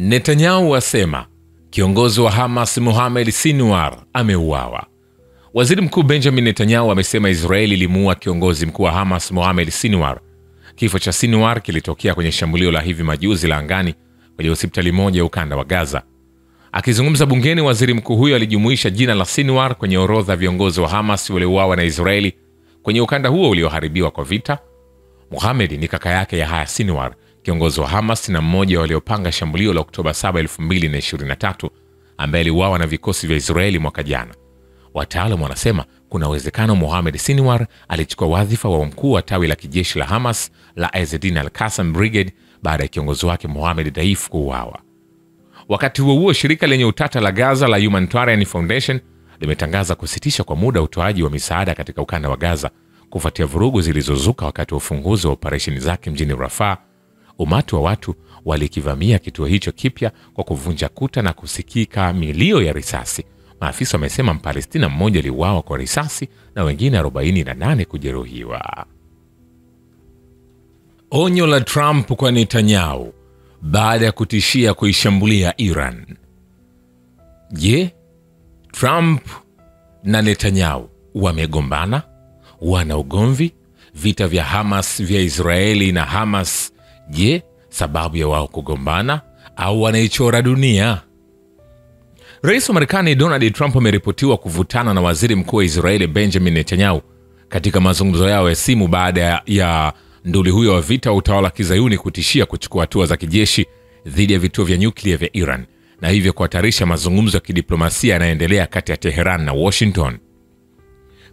Netanyahu asema kiongozi wa Hamas Mohamed Sinwar ameuawa. Waziri Mkuu Benjamin Netanyahu amesema Israeli ilimuua kiongozi mkuu wa Hamas Mohamed Sinwar. Kifo cha Sinwar kilitokea kwenye shambulio la hivi majuzi la angani kwenye hospitali moja ya ukanda wa Gaza. Akizungumza bungeni, waziri mkuu huyo alijumuisha jina la Sinwar kwenye orodha viongozi wa Hamas waliouawa na Israeli kwenye ukanda huo ulioharibiwa kwa vita. Mohamed ni kaka yake Yahya Sinwar, kiongozi wa Hamas na mmoja waliopanga shambulio la Oktoba 7, 2023 ambaye aliuawa na vikosi vya Israeli mwaka jana. Wataalamu wanasema kuna uwezekano Mohamed Sinwar alichukua wadhifa wa mkuu wa tawi la kijeshi la Hamas la Ezzedine al-Qassam Brigade baada ya kiongozi wake Mohamed Daif kuuawa. Wakati huo huo, shirika lenye utata la Gaza la Humanitarian Foundation limetangaza kusitisha kwa muda utoaji wa misaada katika ukanda wa Gaza kufuatia vurugu zilizozuka wakati wa ufunguzi wa operesheni zake mjini Rafah. Umati wa watu walikivamia kituo hicho kipya kwa kuvunja kuta na kusikika milio ya risasi. Maafisa wamesema Mpalestina mmoja aliuawa kwa risasi na wengine 48 kujeruhiwa. Onyo la Trump kwa Netanyahu baada ya kutishia kuishambulia Iran. Je, Trump na Netanyahu wamegombana? Wana ugomvi? Vita vya Hamas vya Israeli na Hamas, je, sababu ya wao kugombana au wanaichora dunia? Rais wa Marekani Donald Trump ameripotiwa kuvutana na waziri mkuu wa Israeli Benjamin Netanyahu katika mazungumzo yao ya simu baada ya nduli huyo wa vita wa utawala wa Kizayuni kutishia kuchukua hatua za kijeshi dhidi ya vituo vya nyuklia vya Iran na hivyo kuhatarisha mazungumzo ya kidiplomasia yanayoendelea kati ya Teheran na Washington.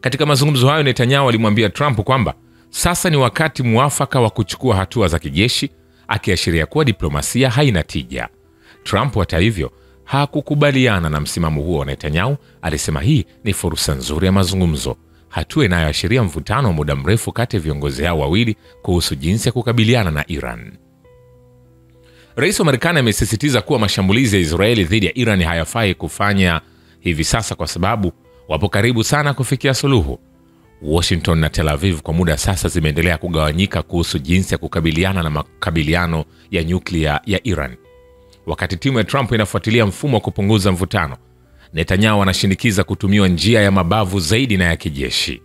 Katika mazungumzo hayo, Netanyahu alimwambia Trump kwamba sasa ni wakati muafaka wa kuchukua hatua za kijeshi, akiashiria kuwa diplomasia haina tija. Trump hata hivyo hakukubaliana na msimamo huo wa Netanyahu. Alisema hii ni fursa nzuri ya mazungumzo, hatua inayoashiria mvutano wa muda mrefu kati ya viongozi hao wawili kuhusu jinsi ya kukabiliana na Iran. Rais wa Marekani amesisitiza kuwa mashambulizi ya Israeli dhidi ya Iran hayafai kufanya hivi sasa kwa sababu wapo karibu sana kufikia suluhu. Washington na Tel Aviv kwa muda sasa zimeendelea kugawanyika kuhusu jinsi ya kukabiliana na makabiliano ya nyuklia ya Iran. Wakati timu ya Trump inafuatilia mfumo wa kupunguza mvutano, Netanyahu anashinikiza kutumiwa njia ya mabavu zaidi na ya kijeshi.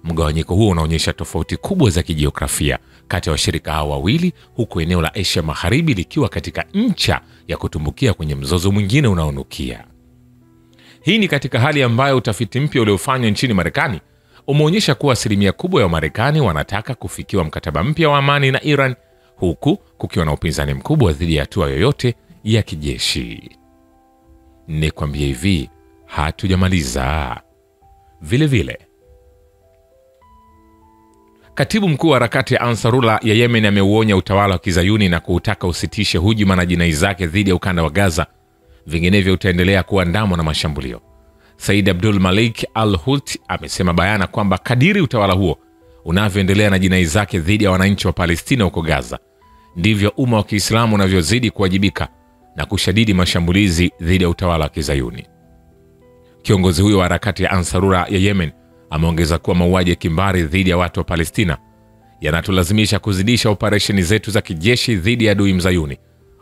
Mgawanyiko huo unaonyesha tofauti kubwa za kijiografia kati ya washirika hao wawili, huku eneo la Asia Magharibi likiwa katika ncha ya kutumbukia kwenye mzozo mwingine unaonukia. Hii ni katika hali ambayo utafiti mpya uliofanywa nchini Marekani umeonyesha kuwa asilimia kubwa ya Wamarekani wanataka kufikiwa mkataba mpya wa amani na Iran, huku kukiwa na upinzani mkubwa dhidi ya hatua yoyote ya kijeshi. Nikwambie hivi, hatujamaliza. Vile katibu mkuu wa harakati ya Ansarullah ya Yemen ameuonya utawala wa Kizayuni na kuutaka usitishe hujuma na jinai zake dhidi ya ukanda wa Gaza, vinginevyo utaendelea kuandamwa na mashambulio. Said Abdul Malik Al-Houthi amesema bayana kwamba kadiri utawala huo unavyoendelea na jinai zake dhidi ya wananchi wa Palestina huko Gaza, ndivyo umma wa Kiislamu unavyozidi kuwajibika na kushadidi mashambulizi dhidi ya utawala wa Kizayuni. Kiongozi huyo wa harakati ya Ansarullah ya Yemen ameongeza kuwa mauaji ya kimbari dhidi ya watu wa Palestina yanatulazimisha kuzidisha operesheni zetu za kijeshi dhidi ya adui mzayuni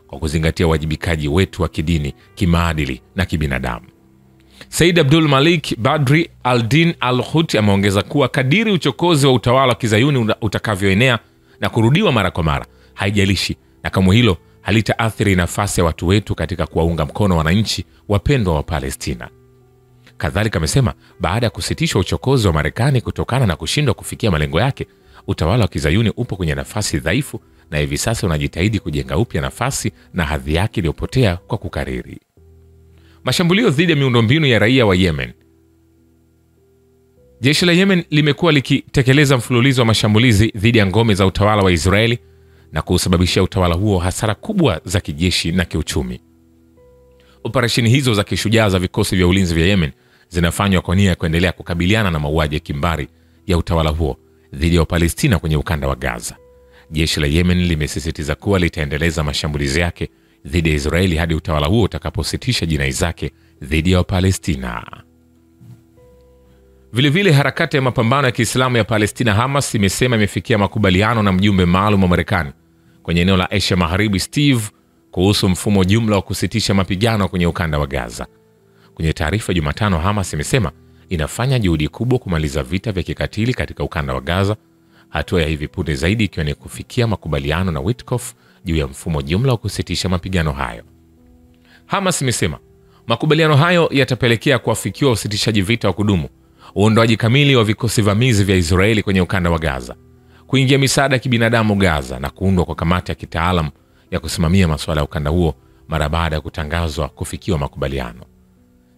kwa kuzingatia wajibikaji wetu wa kidini, kimaadili na kibinadamu. Said Abdul Malik Badri al-Din Al-Houthi ameongeza kuwa kadiri uchokozi wa utawala wa Kizayuni utakavyoenea na kurudiwa mara kwa mara, haijalishi na kama hilo halitaathiri nafasi ya watu wetu katika kuwaunga mkono wananchi wapendwa wa Palestina. Kadhalika amesema baada ya kusitishwa uchokozi wa Marekani kutokana na kushindwa kufikia malengo yake, utawala wa Kizayuni upo kwenye nafasi dhaifu na hivi sasa unajitahidi kujenga upya nafasi na hadhi yake iliyopotea kwa kukariri. Mashambulio dhidi ya miundombinu ya raia wa Yemen. Jeshi la Yemen limekuwa likitekeleza mfululizo wa mashambulizi dhidi ya ngome za utawala wa Israeli na kusababishia utawala huo hasara kubwa za kijeshi na kiuchumi. Operesheni hizo za kishujaa za vikosi vya ulinzi vya Yemen zinafanywa kwa nia ya kuendelea kukabiliana na mauaji ya kimbari ya utawala huo dhidi ya Palestina kwenye ukanda wa Gaza. Jeshi la Yemen limesisitiza kuwa litaendeleza mashambulizi yake dhidi ya Israeli hadi utawala huo utakapositisha jinai zake dhidi ya Palestina. Vilevile harakati ya mapambano ya Kiislamu ya Palestina Hamas imesema imefikia makubaliano na mjumbe maalum wa Marekani kwenye eneo la Asia Magharibi Steve kuhusu mfumo jumla wa kusitisha mapigano kwenye ukanda wa Gaza. Kwenye taarifa Jumatano, Hamas imesema inafanya juhudi kubwa kumaliza vita vya kikatili katika ukanda wa Gaza, hatua ya hivi punde zaidi ikiwa ni kufikia makubaliano na Witkoff juu ya mfumo jumla wa kusitisha mapigano hayo. Hamas imesema makubaliano hayo yatapelekea kuafikiwa usitishaji vita wa kudumu, uondoaji kamili wa vikosi vamizi vya Israeli kwenye ukanda wa Gaza, kuingia misaada ya kibinadamu Gaza na kuundwa kwa kamati ya kitaalamu ya kusimamia masuala ya ukanda huo mara baada ya kutangazwa kufikiwa makubaliano.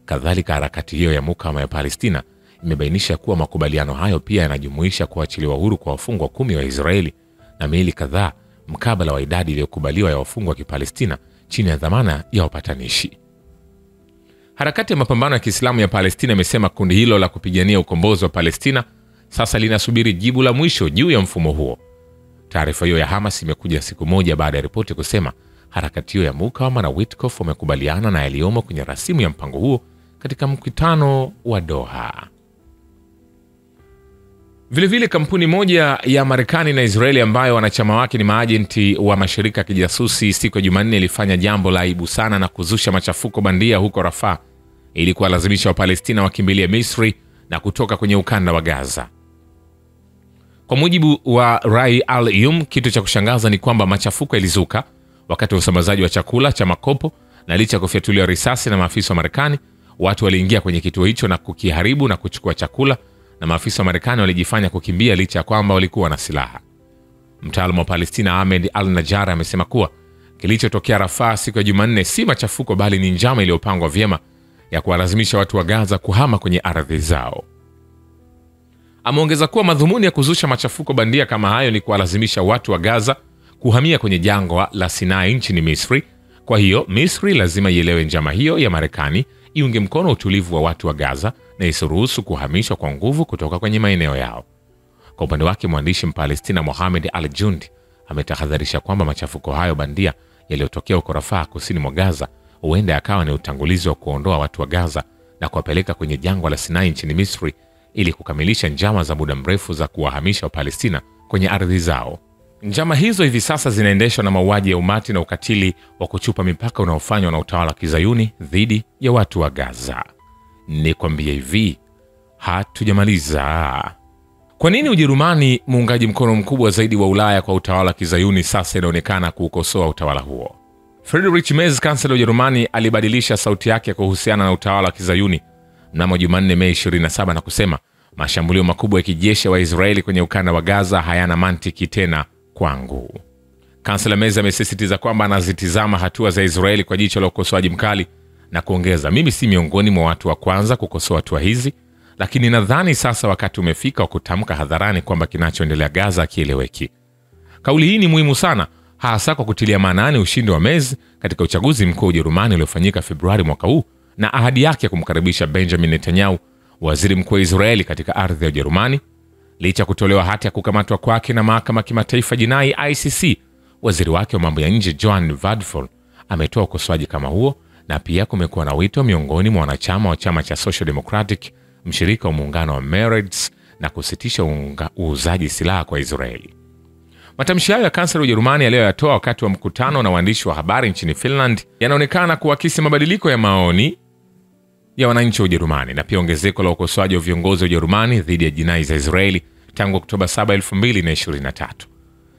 Kadhalika, harakati hiyo ya mukawama ya Palestina imebainisha kuwa makubaliano hayo pia yanajumuisha kuachiliwa huru kwa wafungwa 10 wa Israeli na miili kadhaa mkabala wa idadi iliyokubaliwa ya wafungwa wa Kipalestina chini ya dhamana ya wapatanishi. Harakati ya mapambano ya Kiislamu ya Palestina imesema kundi hilo la kupigania ukombozi wa Palestina sasa linasubiri jibu la mwisho juu ya mfumo huo. Taarifa hiyo ya Hamas imekuja siku moja baada ya ripoti kusema harakati hiyo ya mukawama na Witkoff wamekubaliana na yaliyomo kwenye rasimu ya mpango huo katika mkutano wa Doha. Vilevile, kampuni moja ya Marekani na Israeli ambayo wanachama wake ni maajenti wa mashirika ya kijasusi siku ya Jumanne ilifanya jambo la aibu sana na kuzusha machafuko bandia huko Rafah ili kuwalazimisha Wapalestina wakimbilie Misri na kutoka kwenye ukanda wa Gaza. Kwa mujibu wa Rai Al-Yum, kitu cha kushangaza ni kwamba machafuko yalizuka wakati wa usambazaji wa chakula cha makopo, na licha ya kufyatuliwa risasi na maafisa wa Marekani, watu waliingia kwenye kituo hicho na kukiharibu na kuchukua chakula, na maafisa wa Marekani walijifanya kukimbia licha ya kwamba walikuwa na silaha. Mtaalamu wa Palestina Ahmed Al-Najjar amesema kuwa kilichotokea Rafah siku ya Jumanne si machafuko bali ni njama iliyopangwa vyema ya kuwalazimisha watu wa Gaza kuhama kwenye ardhi zao. Ameongeza kuwa madhumuni ya kuzusha machafuko bandia kama hayo ni kuwalazimisha watu wa Gaza kuhamia kwenye jangwa la Sinai nchini Misri. Kwa hiyo Misri lazima ielewe njama hiyo ya Marekani, iunge mkono utulivu wa watu wa Gaza na isiruhusu kuhamishwa kwa nguvu kutoka kwenye maeneo yao. Kwa upande wake, mwandishi Mpalestina Mohamed Al-Jundi ametahadharisha kwamba machafuko hayo bandia yaliyotokea huko Rafah kusini mwa Gaza huenda yakawa ni utangulizi wa kuondoa watu wa Gaza na kuwapeleka kwenye jangwa la Sinai nchini Misri ili kukamilisha njama za muda mrefu za kuwahamisha Wapalestina kwenye ardhi zao. Njama hizo hivi sasa zinaendeshwa na mauaji ya umati na ukatili wa kuchupa mipaka unaofanywa na utawala wa Kizayuni dhidi ya watu wa Gaza. Nikwambie hivi, hatujamaliza. Kwa nini Ujerumani, muungaji mkono mkubwa zaidi wa Ulaya kwa utawala wa Kizayuni, sasa inaonekana kuukosoa utawala huo? Friedrich Merz, kansela wa Ujerumani, alibadilisha sauti yake kuhusiana na utawala wa Kizayuni mnamo Jumanne Mei 27 na kusema mashambulio makubwa ya kijeshi wa Israeli kwenye ukanda wa Gaza hayana mantiki tena kwangu. Kansela Merz amesisitiza kwamba anazitizama hatua za Israeli kwa jicho la ukosoaji mkali na kuongeza, mimi si miongoni mwa watu wa kwanza kukosoa hatua hizi, lakini nadhani sasa wakati umefika wa kutamka hadharani kwamba kinachoendelea Gaza kieleweki. Kauli hii ni muhimu sana, hasa kwa kutilia maanani ushindi wa Merz katika uchaguzi mkuu wa Ujerumani uliofanyika Februari mwaka huu na ahadi yake ya kumkaribisha Benjamin Netanyahu, waziri mkuu wa Israeli, katika ardhi ya Ujerumani. Licha kutolewa hati ya kukamatwa kwake na mahakama ya kimataifa jinai ICC, waziri wake wa mambo ya nje Johann Vadeful ametoa ukosoaji kama huo, na pia kumekuwa na wito miongoni mwa wanachama wa chama cha Social Democratic, mshirika wa muungano wa Meretz, na kusitisha uuzaji silaha kwa Israeli. Matamshi hayo ya kansela wa Ujerumani aliyoyatoa wakati wa mkutano na waandishi wa habari nchini Finland yanaonekana kuakisi mabadiliko ya maoni ya wananchi wa Ujerumani na pia ongezeko la ukosoaji wa viongozi wa Ujerumani dhidi ya jinai za Israeli tangu Oktoba 7, 2023.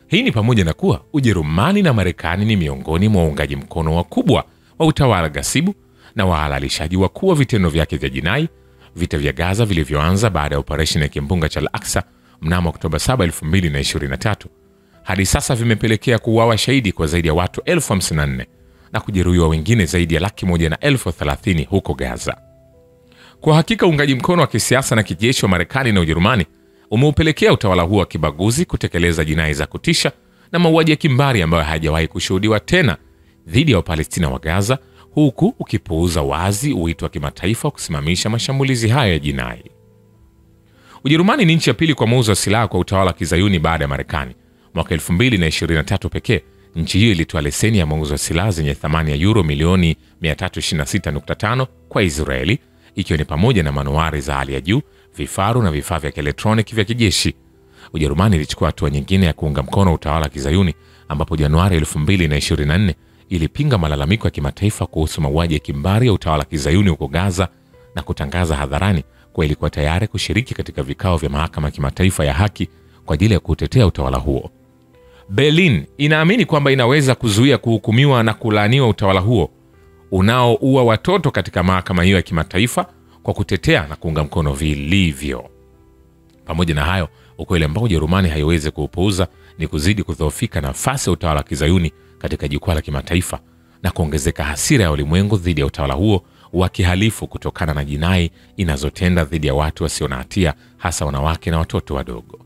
Hii ni pamoja na kuwa Ujerumani na Marekani ni miongoni mwa waungaji mkono wakubwa wa utawala ghasibu na wahalalishaji wakuu wa vitendo vyake vya jinai. Vita vya Gaza vilivyoanza baada ya operesheni ya kimbunga cha Al-Aqsa mnamo Oktoba 7, 2023 hadi sasa vimepelekea kuuawa shahidi kwa zaidi ya watu 54,000 na kujeruhiwa wengine zaidi ya 130,000 huko Gaza. Kwa hakika uungaji mkono wa kisiasa na kijeshi wa Marekani na Ujerumani umeupelekea utawala huo wa kibaguzi kutekeleza jinai za kutisha na mauaji ya kimbari ambayo hayajawahi kushuhudiwa tena dhidi ya Wapalestina wa Gaza, huku ukipuuza wazi wito wa kimataifa wa kusimamisha mashambulizi hayo ya jinai. Ujerumani ni nchi ya pili kwa mauzo ya silaha kwa utawala wa Kizayuni baada ya Marekani. Mwaka 2023 pekee, nchi hiyo ilitoa leseni ya mauzo ya silaha zenye thamani ya euro milioni 326.5 kwa Israeli, ikiwa ni pamoja na manuari za hali ya juu, vifaru na vifaa vya elektroniki vya kijeshi. Ujerumani ilichukua hatua nyingine ya kuunga mkono utawala wa Kizayuni ambapo Januari 2024 ilipinga malalamiko ya kimataifa kuhusu mauaji ya kimbari ya utawala wa Kizayuni huko Gaza na kutangaza hadharani kuwa ilikuwa tayari kushiriki katika vikao vya mahakama ya kimataifa ya haki kwa ajili ya kutetea utawala huo. Berlin inaamini kwamba inaweza kuzuia kuhukumiwa na kulaaniwa utawala huo unaoua watoto katika mahakama hiyo ya kimataifa kwa kutetea na kuunga mkono vilivyo. Pamoja na hayo, ukweli ambao Ujerumani haiwezi kuupuuza ni kuzidi kudhoofika nafasi ya utawala wa Kizayuni katika jukwaa la kimataifa na kuongezeka hasira ya ulimwengu dhidi ya utawala huo wa kihalifu kutokana na jinai inazotenda dhidi ya watu wasio na hatia, hasa wanawake na watoto wadogo.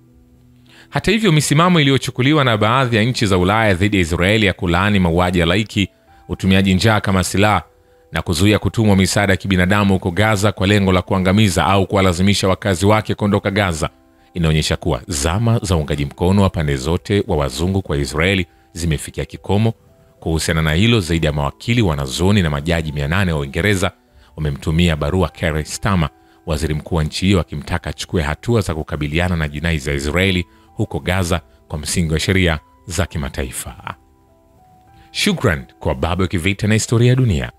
Hata hivyo, misimamo iliyochukuliwa na baadhi ya nchi za Ulaya dhidi ya Israeli ya kulaani mauaji ya halaiki, utumiaji njaa kama silaha na kuzuia kutumwa misaada ya kibinadamu huko Gaza kwa lengo la kuangamiza au kuwalazimisha wakazi wake kuondoka Gaza, inaonyesha kuwa zama za uungaji mkono wa pande zote wa wazungu kwa Israeli zimefikia kikomo. Kuhusiana na hilo, zaidi ya mawakili, wanazoni na majaji 800 wa Uingereza wamemtumia barua Keir Starmer, waziri mkuu wa nchi hiyo, akimtaka achukue hatua za kukabiliana na jinai za Israeli huko Gaza kwa msingi wa sheria za kimataifa. Shukran kwa Babu ya Kivita na Historia ya Dunia.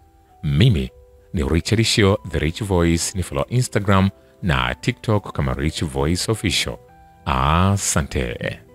Mimi ni Richard Shio, The Rich Voice. Ni follow Instagram na TikTok kama Rich Voice Official. Asante.